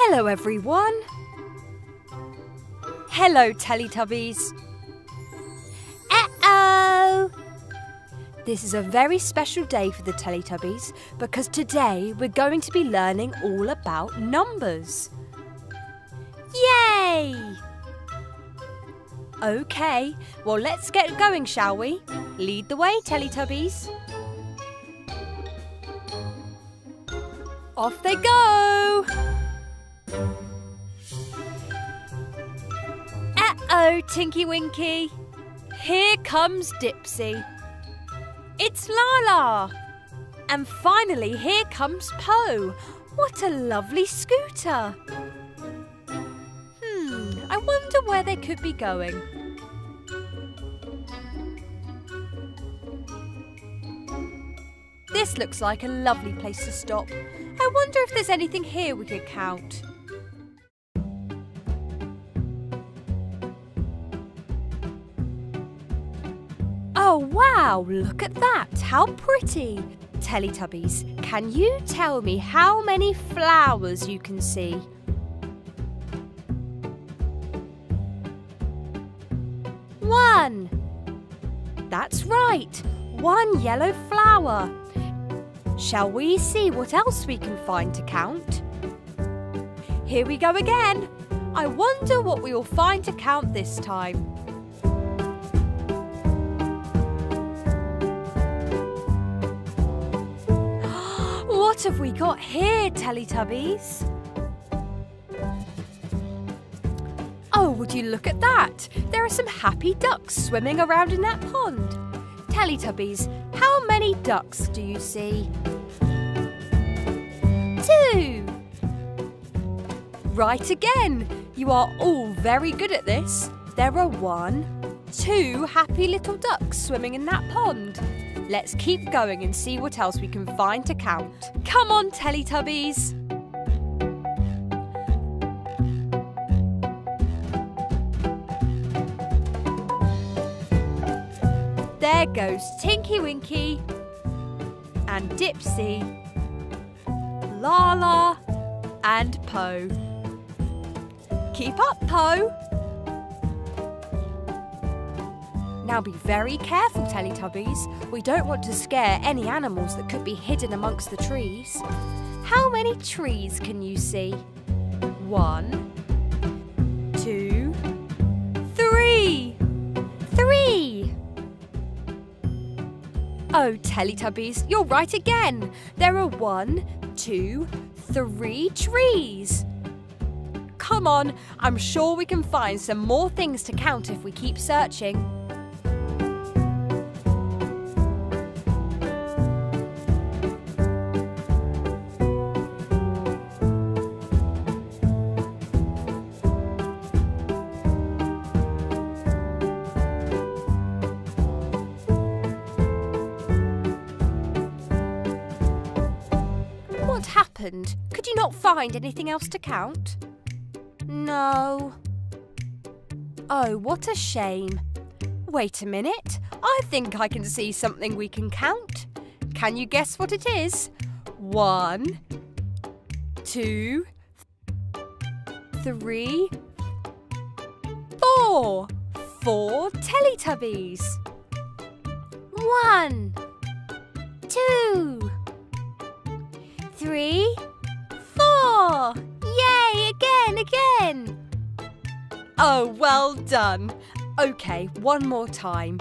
Hello everyone! Hello Teletubbies! Uh-oh! This is a very special day for the Teletubbies because today we're going to be learning all about numbers. Yay! Okay, well let's get going, shall we? Lead the way, Teletubbies. Off they go! Uh-oh, Tinky-Winky. Here comes Dipsy. It's Laa-Laa. And finally, here comes Po. What a lovely scooter. I wonder where they could be going. This looks like a lovely place to stop. I wonder if there's anything here we could count. Oh wow, look at that, how pretty! Teletubbies, can you tell me how many flowers you can see? One! That's right, one yellow flower. Shall we see what else we can find to count? Here we go again. I wonder what we will find to count this time. What have we got here, Teletubbies? Oh, would you look at that? There are some happy ducks swimming around in that pond. Teletubbies, how many ducks do you see? 2. Right again. You are all very good at this. There are 1, 2 happy little ducks swimming in that pond. Let's keep going and see what else we can find to count. Come on, Teletubbies. There goes Tinky-Winky and Dipsy, Laa-Laa and Po. Keep up, Po. Now be very careful, Teletubbies. We don't want to scare any animals that could be hidden amongst the trees. How many trees can you see? 1, 2, 3. 3! Oh, Teletubbies, you're right again. There are 1, 2, 3 trees. Come on, I'm sure we can find some more things to count if we keep searching. What happened? Could you not find anything else to count? No. Oh, what a shame. Wait a minute. I think I can see something we can count. Can you guess what it is? 1, 2, 3, 4. 4 Teletubbies. 1, 2, 3, 4. Yay, again. Oh, well done. Okay, one more time.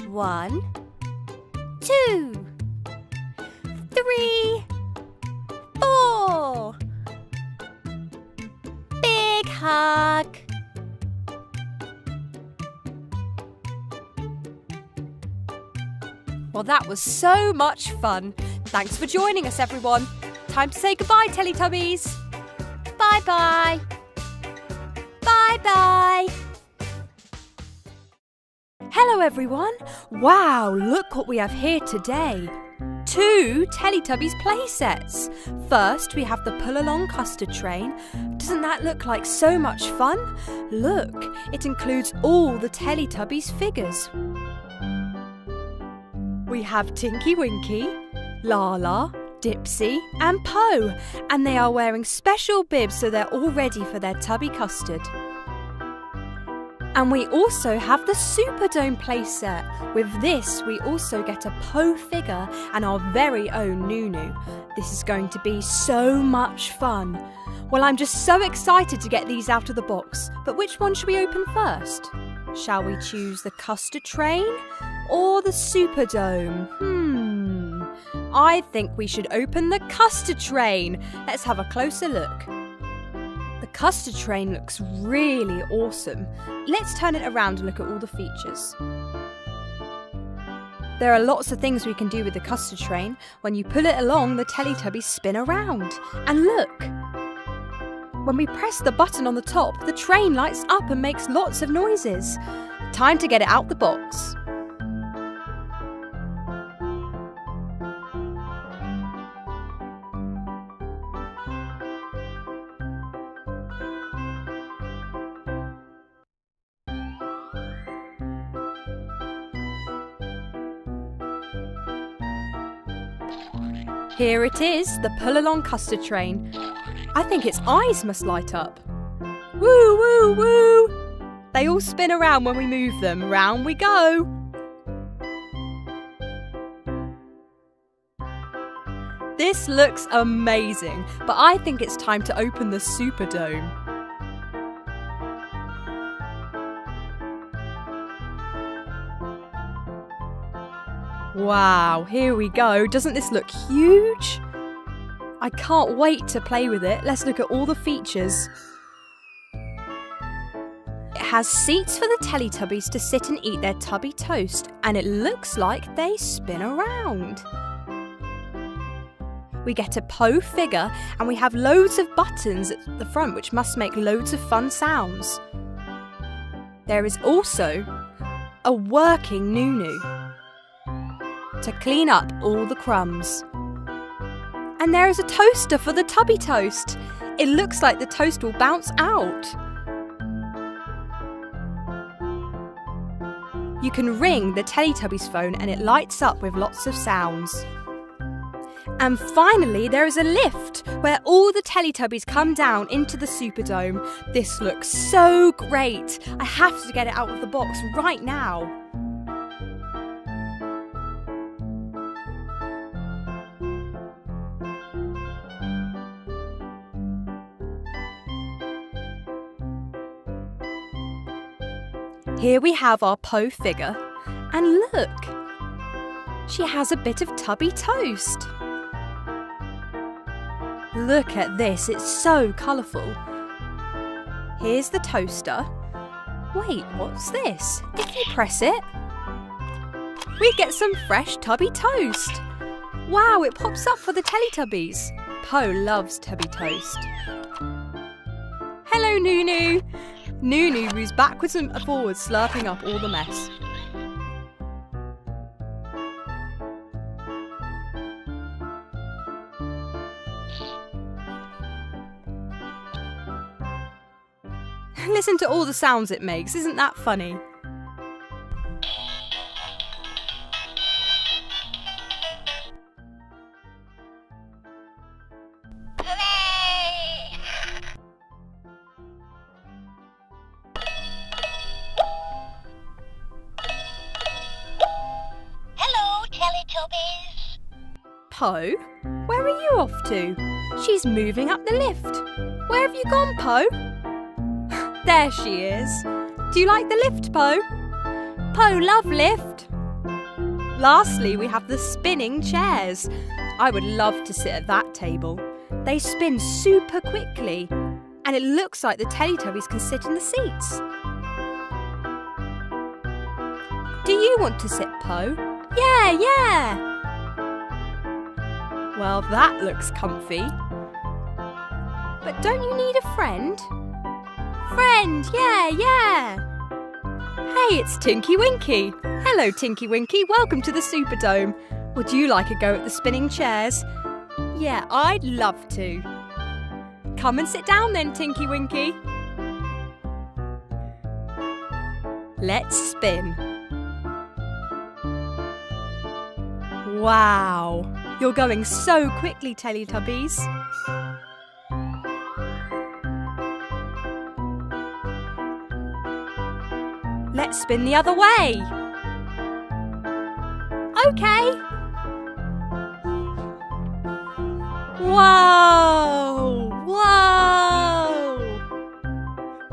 1, 2, 3, 4. Big hug. Well, that was so much fun. Thanks for joining us, everyone. Time to say goodbye, Teletubbies. Bye-bye. Bye-bye. Hello, everyone. Wow, look what we have here today. 2 Teletubbies play sets. First, we have the pull-along custard train. Doesn't that look like so much fun? Look, it includes all the Teletubbies figures. We have Tinky-Winky, Laa-Laa, Dipsy and Po, and they are wearing special bibs so they're all ready for their tubby custard. And we also have the Superdome playset. With this, we also get a Po figure and our very own Noo-Noo. This is going to be so much fun. Well, I'm just so excited to get these out of the box. But which one should we open first? Shall we choose the custard train or the Superdome? I think we should open the custard train. Let's have a closer look. The custard train looks really awesome. Let's turn it around and look at all the features. There are lots of things we can do with the custard train. When you pull it along, the Teletubbies spin around. And look! When we press the button on the top, the train lights up and makes lots of noises. Time to get it out the box. Here it is, the pull-along custard train. I think its eyes must light up. Woo, woo, woo! They all spin around when we move them. Round we go. This looks amazing, but I think it's time to open the Superdome. Wow, here we go. Doesn't this look huge? I can't wait to play with it. Let's look at all the features. It has seats for the Teletubbies to sit and eat their tubby toast, and it looks like they spin around. We get a Po figure, and we have loads of buttons at the front which must make loads of fun sounds. There is also a working Noo-Noo to clean up all the crumbs. And there is a toaster for the tubby toast. It looks like the toast will bounce out. You can ring the Teletubbies phone and it lights up with lots of sounds. And finally, there is a lift where all the Teletubbies come down into the Superdome. This looks so great. I have to get it out of the box right now. Here we have our Po figure, and look, she has a bit of tubby toast. Look at this, it's so colourful. Here's the toaster. Wait, what's this? If you press it, we get some fresh tubby toast. Wow, it pops up for the Teletubbies. Po loves tubby toast. Hello, Noo-Noo. Noo-Noo moves backwards and forwards, slurping up all the mess. Listen to all the sounds it makes, isn't that funny? Teletubbies. Po, where are you off to? She's moving up the lift. Where have you gone, Po? There she is. Do you like the lift, Po? Po, love lift. Lastly, we have the spinning chairs. I would love to sit at that table. They spin super quickly, and it looks like the Teletubbies can sit in the seats. Do you want to sit, Po? Yeah. Well, that looks comfy. But don't you need a friend? Friend, yeah. Hey, it's Tinky-Winky. Hello, Tinky-Winky. Welcome to the Superdome. Would you like a go at the spinning chairs? Yeah, I'd love to. Come and sit down then, Tinky-Winky. Let's spin. Wow, you're going so quickly, Teletubbies. Let's spin the other way. Okay. Whoa! Whoa!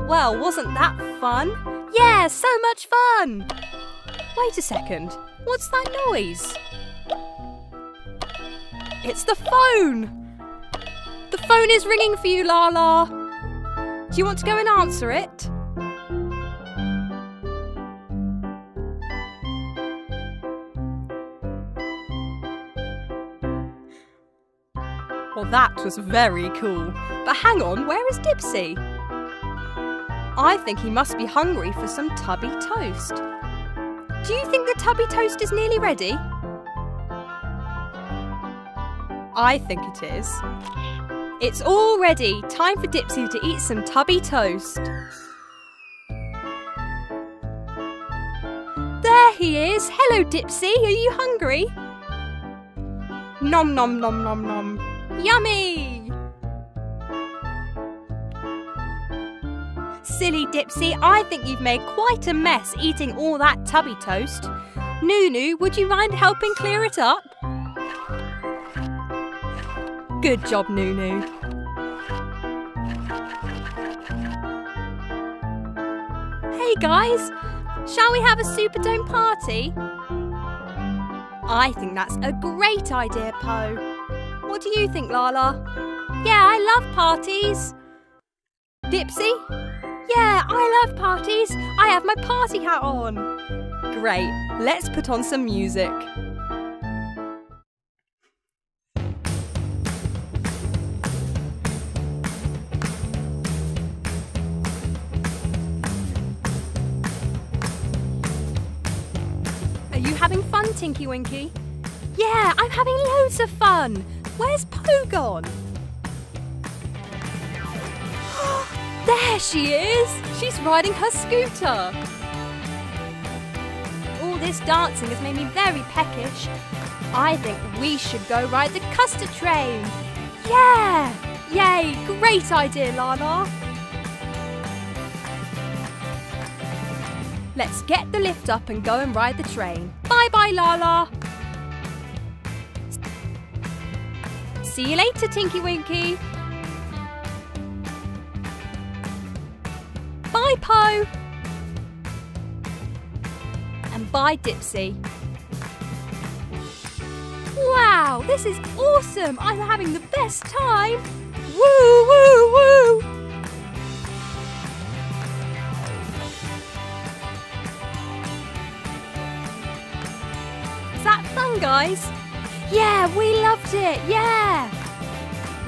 Well, wasn't that fun? Yeah, so much fun! Wait a second, what's that noise? It's the phone! The phone is ringing for you, Laa-Laa. Do you want to go and answer it? Well, that was very cool. But hang on, where is Dipsy? I think he must be hungry for some tubby toast. Do you think the tubby toast is nearly ready? I think it is. It's all ready. Time for Dipsy to eat some tubby toast. There he is. Hello, Dipsy. Are you hungry? Nom nom nom nom nom. Yummy! Silly Dipsy, I think you've made quite a mess eating all that tubby toast. Noo-Noo, would you mind helping clear it up? Good job, Noo-Noo. Hey guys, shall we have a Superdome party? I think that's a great idea, Po. What do you think, Laa-Laa? Yeah, I love parties. Dipsy? Yeah, I love parties. I have my party hat on. Great, let's put on some music. Are you having fun, Tinky-Winky? Yeah, I'm having loads of fun. Where's Po gone? There she is! She's riding her scooter. All this dancing has made me very peckish. I think we should go ride the custard train. Yeah! Yay! Great idea, Laa-Laa. Let's get the lift up and go and ride the train. Bye-bye, Laa-Laa. See you later, Tinky-Winky. Bye, Po. And bye, Dipsy. Wow, this is awesome. I'm having the best time. Woo, woo, woo. Is that fun, guys? Yeah, we loved it, yeah!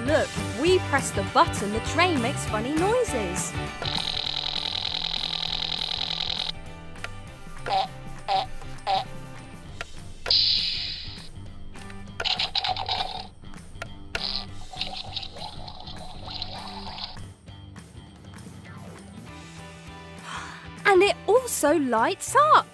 Look, if we press the button, the train makes funny noises. And it also lights up.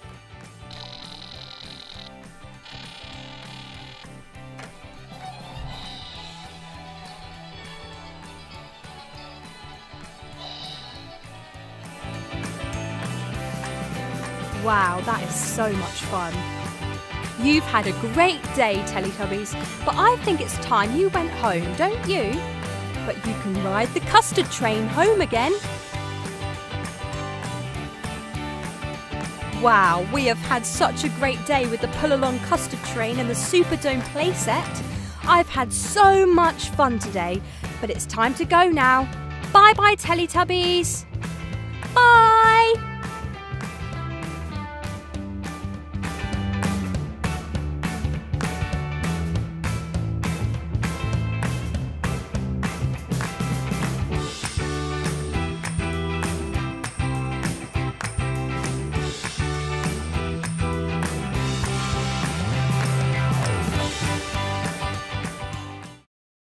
Wow, that is so much fun. You've had a great day, Teletubbies, but I think it's time you went home, don't you? But you can ride the custard train home again. Wow, we have had such a great day with the pull-along custard train and the Superdome playset. I've had so much fun today, but it's time to go now. Bye-bye, Teletubbies. Bye.